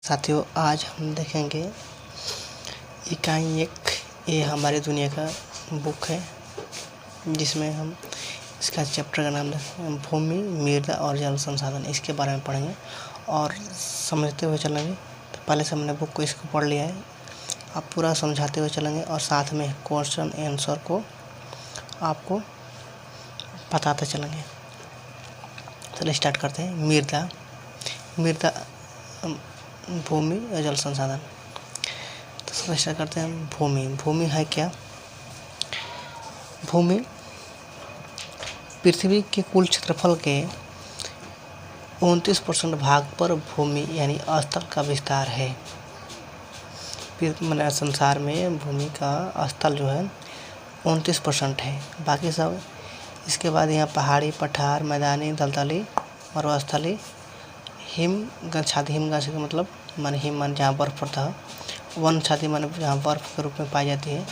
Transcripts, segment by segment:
साथियों, आज हम देखेंगे इकाई 1। ये हमारी दुनिया का बुक है जिसमें हम इसका चैप्टर का नाम देखेंगे भूमि, मृदा और जल संसाधन। इसके बारे में पढ़ेंगे और समझते हुए चलेंगे। तो पहले से हमने बुक को इसको पढ़ लिया है, आप पूरा समझाते हुए चलेंगे और साथ में क्वेश्चन आंसर को आपको बताते चलेंगे। चलिए स्टार्ट करते हैं। मृदा भूमि और जल संसाधन। तो सबसे स्टार्ट करते हैं। भूमि है क्या? भूमि पृथ्वी के कुल क्षेत्रफल के 29% भाग पर भूमि यानी स्थल का विस्तार है। मैंने संसार में भूमि का स्थल जो है 29% है। बाकी सब इसके बाद यहाँ पहाड़ी, पठार, मैदानी, दलदली, मरुस्थली, हिमगन छाती। हिमगन का मतलब मान हिम मान जहाँ बर्फ पड़ता है, वन छाती मान जहाँ बर्फ के रूप में पाई जाती है।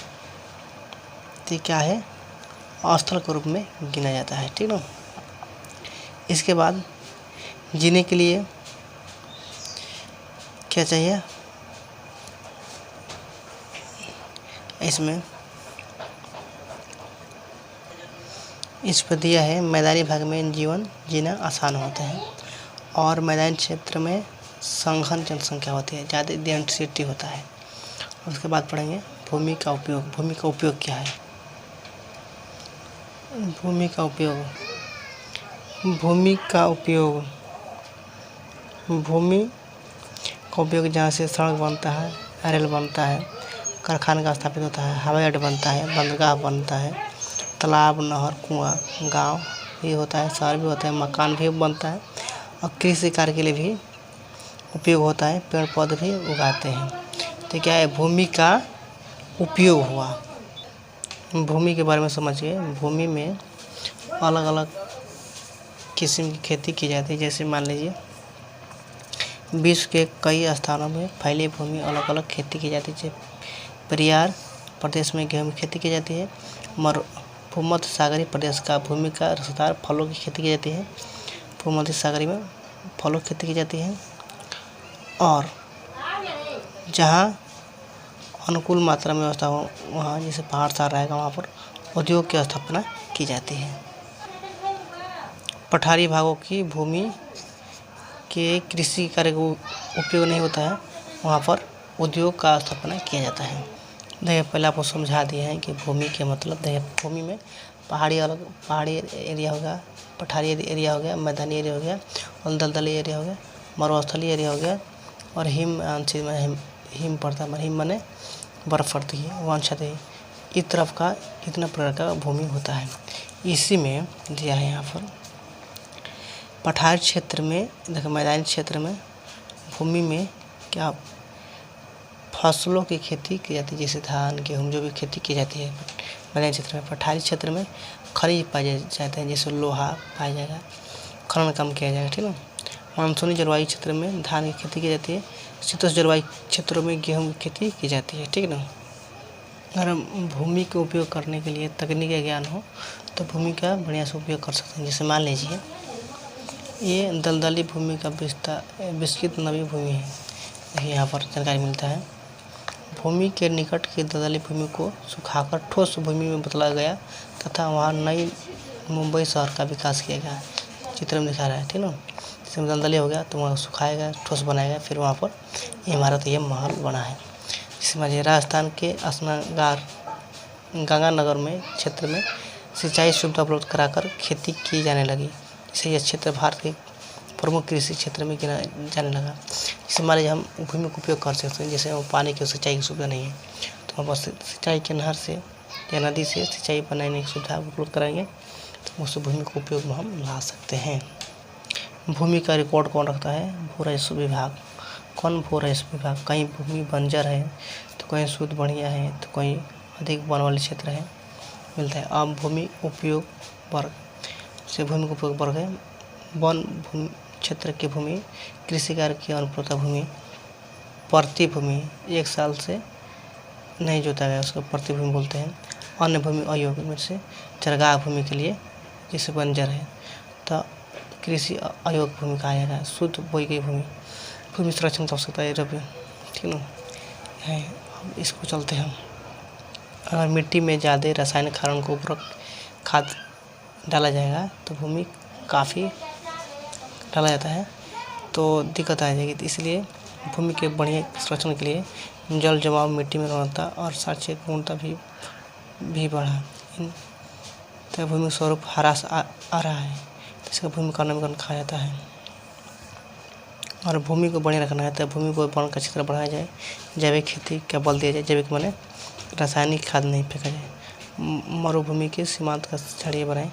तो क्या है? स्थल के रूप में गिना जाता है, ठीक ना। इसके बाद जीने के लिए क्या चाहिए? इसमें इस पर दिया है मैदानी भाग में जीवन जीना आसान होता है और मैदानी क्षेत्र में संघन जनसंख्या होती है, ज़्यादा डेंसिटी होता है। उसके बाद पढ़ेंगे भूमि का उपयोग। भूमि का उपयोग क्या है? भूमि का उपयोग जहाँ से सड़क बनता है, रेल बनता है, कारखाना का स्थापित होता है, हवाई अड्डा बनता है, बंदरगाह बनता है, तालाब, नहर, कुआं, गांव भी होता है, शहर भी होता है, मकान भी बनता है और कृषि कार्य के लिए भी उपयोग होता है। पेड़ पौधे भी उगाते हैं। तो क्या है? भूमि का उपयोग हुआ। भूमि के बारे में समझिए। भूमि में अलग अलग किस्म की खेती की जाती है। जैसे मान लीजिए विश्व के कई स्थानों में फैली भूमि अलग अलग खेती की जाती है। जैसे पेरियार प्रदेश में गेहूं की खेती की जाती है। भूमध्य सागरीय प्रदेश का भूमि का रसदार फलों की खेती की जाती है। भूमध्य सागरीय में फलों की खेती की जाती है और जहाँ अनुकूल मात्रा में व्यवस्था हो, वहाँ जैसे पहाड़ सा रहेगा, वहाँ पर उद्योग की स्थापना की जाती है। पठारी भागों की भूमि के कृषि कार्य को उपयोग नहीं होता है, वहाँ पर उद्योग का स्थापना किया जाता है। देखिए, पहले आपको समझा दिए हैं कि भूमि के मतलब। देखिए, भूमि में पहाड़ी एरिया हो गया, पठारी एरिया हो गया, मैदानी एरिया हो गया और दलदली एरिया हो गया, मरुस्थलीय एरिया हो गया और हिम पड़ता है। हिम माने बर्फ पड़ती है, वन छाती। इस तरफ का इतना प्रकार का भूमि होता है। इसी में दिया है यहाँ पर पठार क्षेत्र में। देखो, मैदानी क्षेत्र में भूमि में क्या फसलों की खेती की जाती है, जैसे धान, गेहूँ, जो भी खेती की जाती है मैदानी क्षेत्र में। पठारी क्षेत्र में खनिज पाए जाते हैं, जैसे लोहा पाया जाएगा, खनन काम किया जाएगा, ठीक है। मानसूनी जलवायु क्षेत्र में धान की खेती की जाती है। शीतोष्ण जलवायु क्षेत्रों में गेहूँ की खेती की जाती है, ठीक है ना। अगर हम भूमि का उपयोग करने के लिए तकनीकी ज्ञान हो तो भूमि का बढ़िया से उपयोग कर सकते हैं। जैसे मान लीजिए ये दलदली भूमि का विस्तृत नमी भूमि है। यहाँ पर जानकारी मिलता है भूमि के निकट की दलदली भूमि को सुखाकर ठोस भूमि में बदला गया तथा वहाँ नई मुंबई शहर का विकास किया गया। चित्र में दिखा रहा है, ठीक है ना। जैसे दलदली हो गया तो वहाँ सुखाएगा, ठोस बनाएगा, फिर वहाँ पर इमारत, ये महल बना है। समझिए, राजस्थान के स्नानगार गंगानगर में क्षेत्र में सिंचाई सुविधा उपलब्ध कराकर खेती की जाने लगी। इससे यह क्षेत्र भारत के प्रमुख कृषि क्षेत्र में गिना जाने लगा। जैसे मान लीजिए हम भूमि का उपयोग कर सकते हैं। जैसे पानी की सिंचाई की सुविधा नहीं है तो हम बस सिंचाई के नहर से या नदी से सिंचाई बनाने की सुविधा उपलब्ध कराएंगे तो उस भूमि को उपयोग में हम ला सकते हैं। भूमि का रिकॉर्ड कौन रखता है? भू राजस्व विभाग। कौन? भू राजस्व विभाग। कहीं भूमि बंजर है तो कहीं शुद्ध बढ़िया है तो कहीं अधिक वन वाले क्षेत्र है, मिलता है। अब भूमि उपयोग वर्ग से भूमि का उपयोग वर्ग है। वन भूमि क्षेत्र की भूमि, कृषि कार्य की अनुकूलता भूमि, प्रति भूमि 1 साल से नहीं जोता गया उसको प्रति भूमि बोलते हैं। अन्य भूमि अयोग्य में से चरगाह भूमि के लिए जैसे बंजर है तो कृषि अयोग्य भूमि कहा जाएगा। शुद्ध बोई गई भूमि भूमि संरक्षण की आवश्यकता है रबी, ठीक ना है। हम इसको चलते हैं। अगर मिट्टी में ज़्यादा रासायनिक खारों को उर्वरक खाद डाला जाएगा तो भूमि काफ़ी डाला जाता है तो दिक्कत आ जाएगी। तो इसलिए भूमि के बढ़िया संरक्षण के लिए जल जमाव, मिट्टी में गुणवत्ता और क्षारीय गुणवत्ता भी बढ़ा। तो भूमि स्वरूप ह्रास आ रहा है, इसका भूमि का नवीकरण कहा जाता है। और भूमि को बढ़िया रखना है तो भूमि को वन का क्षेत्र बढ़ाया जाए, जैविक खेती का बल दिया जाए। जैविक माने रासायनिक खाद नहीं फेंका जाए। मरुभूमि के सीमांत का छड़िए बनाएं।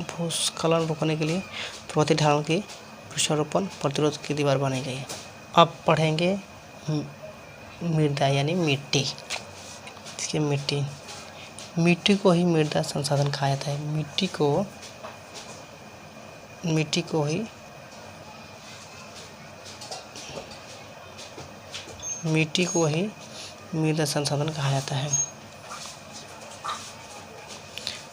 भूस्खलन रोकने के लिए पर्वतीय ढलान की वृक्षारोपण प्रतिरोध की दीवार बनाई गई है। अब पढ़ेंगे मृदा यानी मिट्टी। इसकी मिट्टी को ही मृदा संसाधन कहा जाता है। मिट्टी को ही मृदा संसाधन कहा जाता है।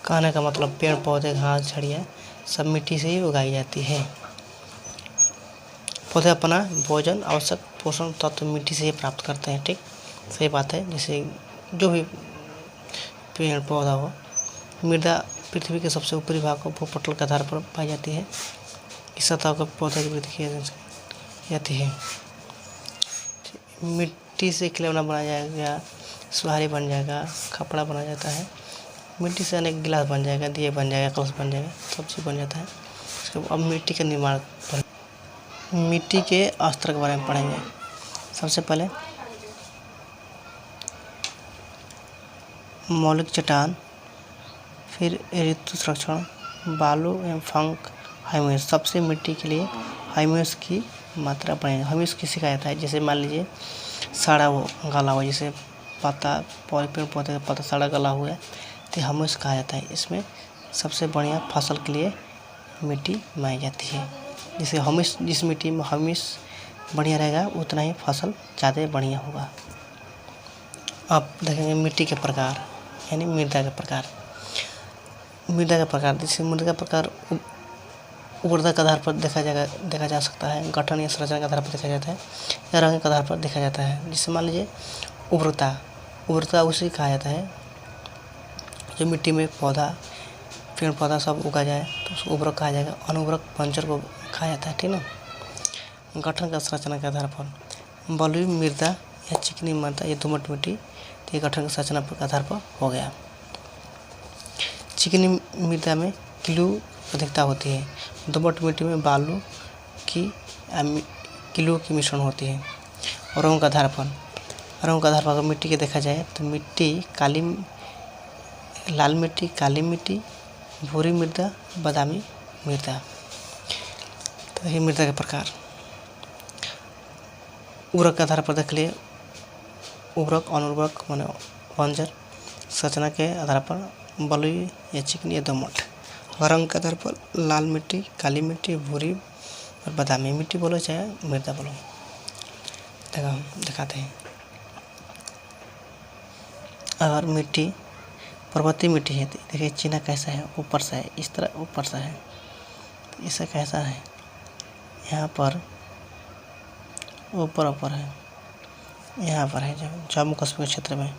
कहने का मतलब पेड़ पौधे, घास, झाड़ियाँ सब मिट्टी से ही उगाई जाती है। पौधे अपना भोजन, आवश्यक पोषण तत्व मिट्टी से ही प्राप्त करते हैं। ठीक, सही बात है। जैसे जो भी पेड़ पौधा हो। मृदा पृथ्वी के सबसे ऊपरी भाग को भूपटल के आधार पर पाई जाती है। इस सतह को पौधे की वृद्धि की जाती है। मिट्टी से खिलौना बनाया जाएगा, सुहारी बन जाएगा, कपड़ा बना जाता है। मिट्टी से अनेक गिलास बन जाएगा, दिए बन जाएगा, कलश बन जाएगा, सब चीज़ बन जाता है। अब मिट्टी का निर्माण, मिट्टी के स्तर के बारे में पढ़ेंगे। सबसे पहले मौलिक चट्टान, फिर ऋतु संरक्षण, बालू एवं फंक, ह्यूमस। सबसे मिट्टी के लिए ह्यूमस की मात्रा पढ़ेंगे। ह्यूमस किसे कहा जाता है? जैसे मान लीजिए सड़ा गला हुआ, जैसे पत्ता, पेड़ पौधे का पत्ता सड़ा गला हुआ है तो ह्यूमस कहा जाता है। इसमें सबसे बढ़िया फसल के लिए मिट्टी मानी जाती है। जैसे ह्यूमस, जिस मिट्टी में ह्यूमस बढ़िया रहेगा उतना ही फसल ज़्यादा बढ़िया होगा। अब देखेंगे मिट्टी के प्रकार यानी मृदा के प्रकार। मृदा का प्रकार, जैसे मृदा का प्रकार उर्वरता के आधार पर देखा जा सकता है, गठन या संरचना के आधार पर देखा जाता है, या रंग के आधार पर देखा जाता है। जैसे मान लीजिए उर्वरता उसे कहा जाता है जो मिट्टी में पेड़ पौधा सब उगा जाए तो उसको उर्वरक कहा जाएगा। अनुर्वरक बंजर को कहा जाता है, ठीक ना। गठन का संरचना के आधार पर बलुई मृदा या चिकनी मृदा या दोमट मिट्टी, तो ये गठन की संरचना के आधार पर हो गया। चिकनी मृदा में क्लू अधिकता होती है। दोमट मिट्टी में बालू की मिश्रण होती है। और रंग के आधार पर अगर मिट्टी के देखा जाए तो लाल मिट्टी, काली मिट्टी, भूरी मृदा, बादामी मृदा। तो ये मृदा के प्रकार। उर्वरक के आधार पर देख लिए उर्वरक, अनुर्वरक माने बंजर। संरचना के आधार पर बलुई या चिकनी या दोमट। रंग के आधार पर लाल मिट्टी, काली मिट्टी, भूरी और बादामी मिट्टी बोलो चाहे मृदा बोलो। दिखाते हैं। अगर मिट्टी पर्वतीय मिट्टी है, देखिए चिन्ह कैसा है, ऊपर से है, इस तरह ऊपर से है। तो इससे कैसा है, यहाँ पर ऊपर है, यहाँ पर है जम्मू कश्मीर क्षेत्र में,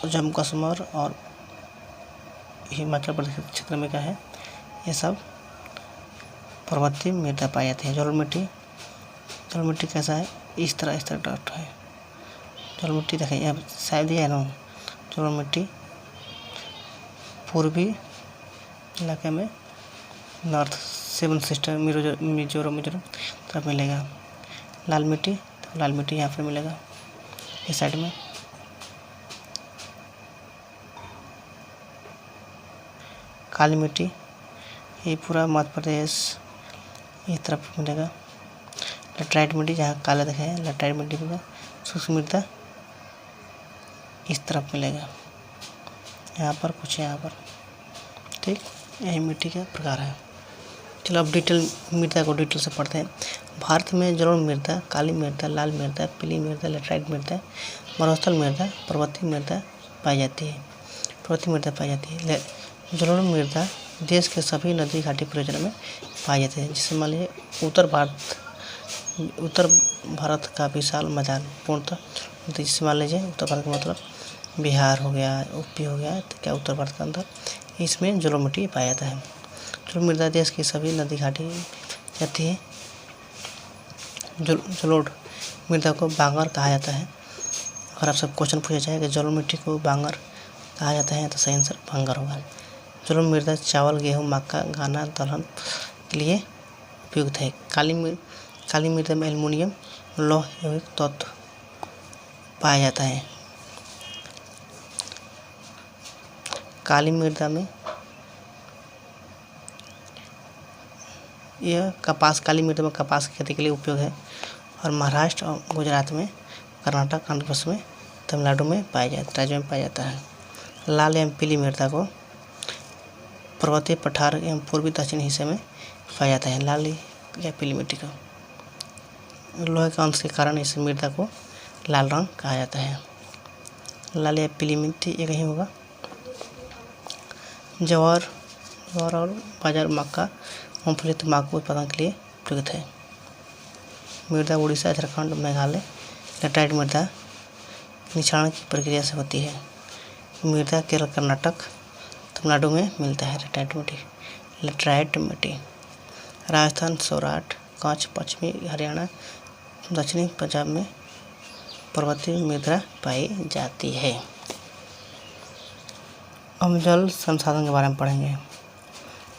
जम्मू कश्मीर और हिमाचल प्रदेश क्षेत्र में क्या है, ये सब पर्वतीय मृदा पाई जाती है। जल मिट्टी कैसा है, इस तरह डॉट है। जल मिट्टी देखिए यहाँ शायद ये है ना, जल मिट्टी पूर्वी इलाके में नॉर्थ 7 सिस्टर मिजोरम तरफ मिलेगा। लाल मिट्टी यहाँ पर मिलेगा, इस साइड में। काली मिट्टी ये पूरा मध्य प्रदेश इस तरफ मिलेगा। लैटराइट मिट्टी जहाँ काला दिखा है, लैटराइट मिट्टी मिलेगा। शुष्क मृदा इस तरफ मिलेगा, यहाँ पर कुछ यहाँ पर, ठीक। यही मिट्टी का प्रकार है। चलो अब मृदा को डिटेल से पढ़ते हैं। भारत में जलोढ़ मृदा, काली मृदा, लाल मृदा, पीली मृदा, लैटराइट मृदा, मरुस्थल मृदा, पर्वतीय मृदा पाई जाती है। जलोढ़ मृदा देश के सभी नदी घाटी परियोजना में पाए जाते हैं। जिससे मान लीजिए उत्तर भारत का विशाल मैदान पूर्णतः, जिससे मान लीजिए उत्तर भारत का मतलब बिहार हो गया, यूपी हो गया, तो क्या उत्तर भारत के अंदर इसमें जलोढ़ मिट्टी पाया जाता है। जलोढ़ मृदा देश की सभी नदी घाटी जाती है। जलोढ़ मृदा को बांगर कहा जाता है। अगर आपसे क्वेश्चन पूछा जाए कि जलोढ़ मिट्टी को बांगर कहा जाता है तो सही आंसर बांगर होगा। जलोढ़ मृदा चावल, गेहूँ, मक्का, गन्ना, दलहन के लिए उपयुक्त है। काली मृदा में एल्युमिनियम लौह यौगिक तत्व पाया जाता है। काली मृदा में काली मृदा में कपास की खेती के लिए उपयोग है और महाराष्ट्र और गुजरात में, कर्नाटक, आंध्र प्रदेश में, तमिलनाडु में राज्यों में पाया जाता है। लाल एवं पीली मृदा को पर्वतीय पठार एवं पूर्वी दक्षिण हिस्से में पाया जाता है। लाल या पीली मिट्टी को लोहे के अंश के कारण इस मृदा को लाल रंग कहा जाता है। लाल या पीली मिट्टी एक ही होगा। ज्वार और बाजरा, मक्का, मूंगफली, तंबाकू उत्पादन के लिए उपयुक्त है। मृदा उड़ीसा, झारखंड, मेघालय लेटराइट मृदा निक्षारण की प्रक्रिया से होती है। मृदा केरल, कर्नाटक, तमिलनाडु में मिलता है लेटराइट मिट्टी। राजस्थान, सौराठ, कच्छ, पश्चिमी हरियाणा, दक्षिणी पंजाब में पर्वतीय मृदा पाई जाती है। हम जल संसाधन के बारे में पढ़ेंगे।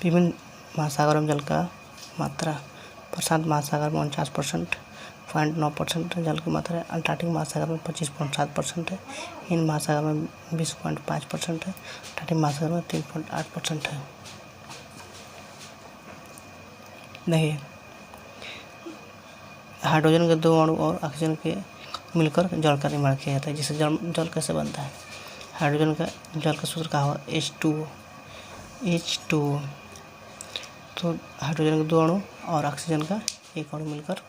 विभिन्न महासागरों में जल का मात्रा: प्रशांत महासागर में 49.9% जल की मात्रा है। अंटार्कटिक महासागर में 25.7% है। हिंद महासागर में 20.5% है। अंटार्कटिक महासागर में 3.8% है। देखिए, हाइड्रोजन के 2 अणु और ऑक्सीजन के मिलकर जल का निर्माण किया जाता है। जिससे जल कैसे बनता है? हाइड्रोजन का जल का सूत्र कहा हुआ H2O। तो हाइड्रोजन के 2 अणु और ऑक्सीजन का 1 अणु मिलकर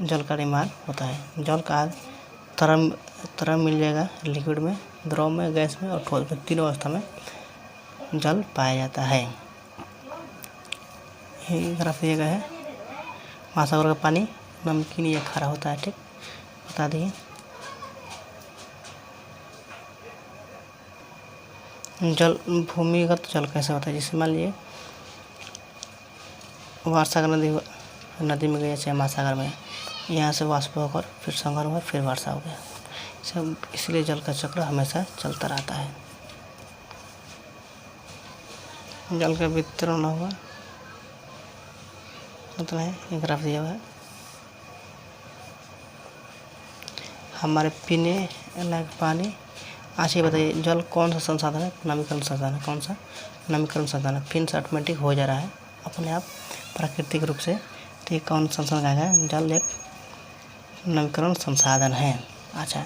जल का निर्माण होता है। जल का तरल मिल जाएगा लिक्विड में, द्रव में, गैस में और ठोस में, तीनों अवस्था में जल पाया जाता है। ये ग्राफ दिया गया है। महासागर का पानी नमकीन या खारा होता है, ठीक बता दिए। जल भूमिगत जल कैसे होता है? जैसे मान लीजिए वर्षागर नदी में गया, चाहे महासागर में, यहाँ से वाष्प होकर फिर संघन हुआ, फिर वर्षा हो गया। इसलिए जल का चक्र हमेशा चलता रहता है। जल का वितरण हुआ मतलब है, ये ग्राफ दिया हुआ है। हमारे पीने लायक पानी। अच्छा ये बताइए, जल कौन सा संसाधन है? नवीकरण संसाधन है। कौन सा? नवीकरण संसाधन है। फिर से ऑटोमेटिक हो जा रहा है अपने आप प्राकृतिक रूप से। तो ये कौन संसाधन है? जल एक नवीकरण संसाधन है। अच्छा,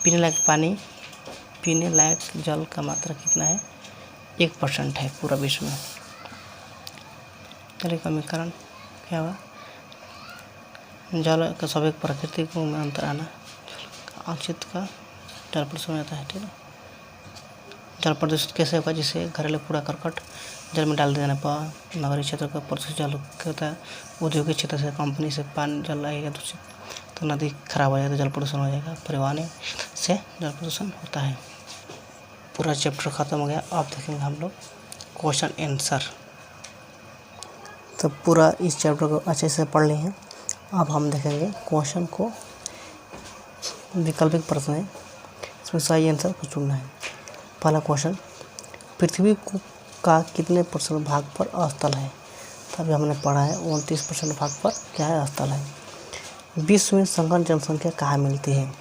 पीने लायक पानी, पीने लायक जल का मात्रा कितना है? 1% है पूरा विश्व में। जल समीकरण क्या हुआ? जल का स्वाभाविक प्राकृतिक में अंतर आना, औचित का जल प्रदूषण हो जाता है, ठीक है। जल प्रदूषित कैसे होगा? जिससे घरेलू कूड़ा करकट जल में डाल देने पर, नगरीय क्षेत्र का प्रदूषित जल होता है, औद्योगिक क्षेत्र से, कंपनी से पानी जल आएगा दूषित, तो नदी खराब हो जाएगी तो जल प्रदूषण हो जाएगा। परिवहन से जल प्रदूषण होता है। पूरा चैप्टर खत्म हो गया। अब देखेंगे हम लोग क्वेश्चन आंसर। तो पूरा इस चैप्टर को अच्छे से पढ़ लिए हैं। अब हम देखेंगे क्वेश्चन को। वैकल्पिक प्रश्न है, इसमें सही आंसर को चुनना है। पहला क्वेश्चन, पृथ्वी का कितने % भाग पर अस्थल है? तभी हमने पढ़ा है 29% भाग पर क्या है? अस्थल है। विश्व में संकर जनसंख्या कहाँ मिलती है?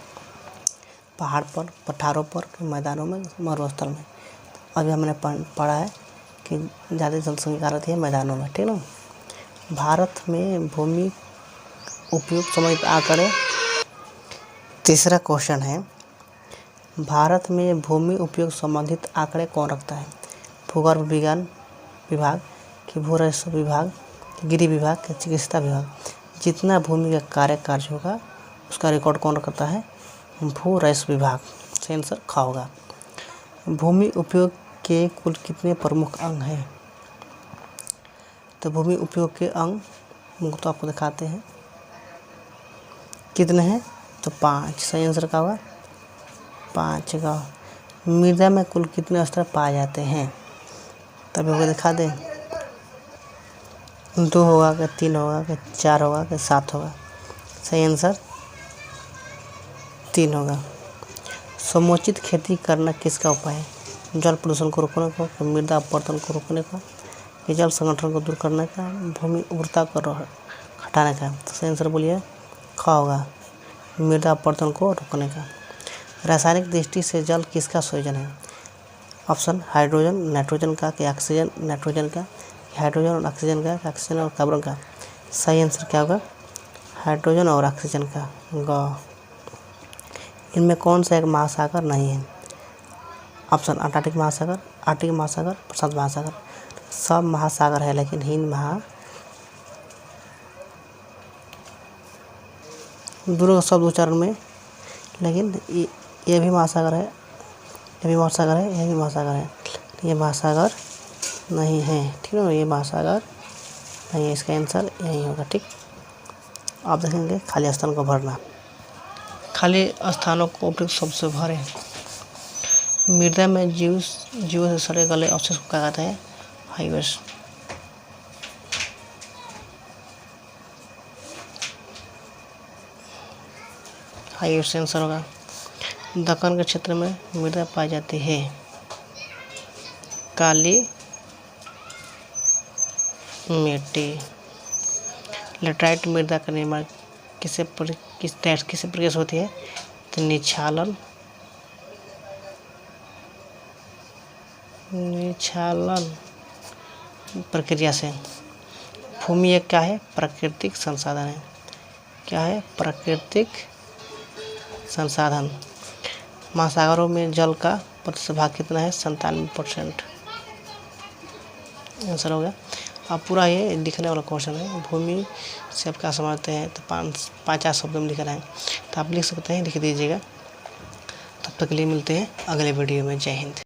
पहाड़ पर, पठारों पर, मैदानों में, मरुस्थल में। अभी हमने पढ़ा है कि ज़्यादा जनसंख्या रहती है मैदानों में, ठीक ना। भारत में भूमि उपयोग संबंधित आंकड़े। तीसरा क्वेश्चन है, भारत में भूमि उपयोग संबंधित आंकड़े कौन रखता है? भूगर्भ विज्ञान विभाग, कि भू राजस्व विभाग, कि गृह विभाग, कि चिकित्सा विभाग। जितना भूमि का कार्य होगा उसका रिकॉर्ड कौन रखता है? भू राजस्व विभाग। सही आंसर ख होगा। भूमि उपयोग के कुल कितने प्रमुख अंग हैं? तो भूमि उपयोग के अंग तो आपको दिखाते हैं कितने हैं, तो 5। सही आंसर का होगा 5 का। मृदा में कुल कितने स्तर पाए जाते हैं? तभी आपको दिखा दें, 2 होगा कि 3 होगा कि 4 होगा कि 7 होगा? सही आंसर 3 होगा। समुचित खेती करना किसका उपाय है? जल प्रदूषण को रोकने का, मृदा अपरदन को रोकने का, जल संगठन को दूर करने का, भूमि उर्वरता को हटाने का? तो सही आंसर बोलिए ख होगा, मृदा अपरदन को रोकने का। रासायनिक दृष्टि से जल किसका संयोजन है? ऑप्शन हाइड्रोजन नाइट्रोजन का, कि ऑक्सीजन नाइट्रोजन का, हाइड्रोजन और ऑक्सीजन का, ऑक्सीजन और कार्बन का? सही आंसर क्या होगा? हाइड्रोजन और ऑक्सीजन का। ग इनमें कौन सा एक महासागर नहीं है? ऑप्शन अंटार्कटिक महासागर, आर्कटिक महासागर, प्रशांत महासागर? सब महासागर है लेकिन हिंद दोनों शब्द उच्चारण में, लेकिन ये भी महासागर है, ये भी महासागर है, ये भी महासागर है, ये महासागर नहीं है। ठीक है ना, ये महासागर नहीं है, इसका आंसर यही होगा। ठीक, आप देखेंगे खाली स्थान को भरना, खाली स्थानों को उपयुक्त शब्द से भरें। मृदा में जीवों से सड़े गले अवशेष को क्या कहते हैं? हाइवेस। हाइवेस आंसर होगा। दक्कन के क्षेत्र में मृदा पाई जाती है काली मिट्टी। लेटराइट मृदा का निर्माण किस प्रक्रिया से होती है? तो निक्षालन प्रक्रिया से। भूमि एक क्या है? प्राकृतिक संसाधन है। क्या है? प्राकृतिक संसाधन। महासागरों में जल का प्रतिशत भाग कितना है? 97%। आंसर हो गया। अब पूरा ये लिखने वाला क्वेश्चन है। भूमि से आप क्या समझते हैं? तो 5 शब्द में लिख रहे हैं, तो आप लिख सकते हैं, लिख दीजिएगा। तब तक के लिए मिलते हैं अगले वीडियो में। जय हिंद।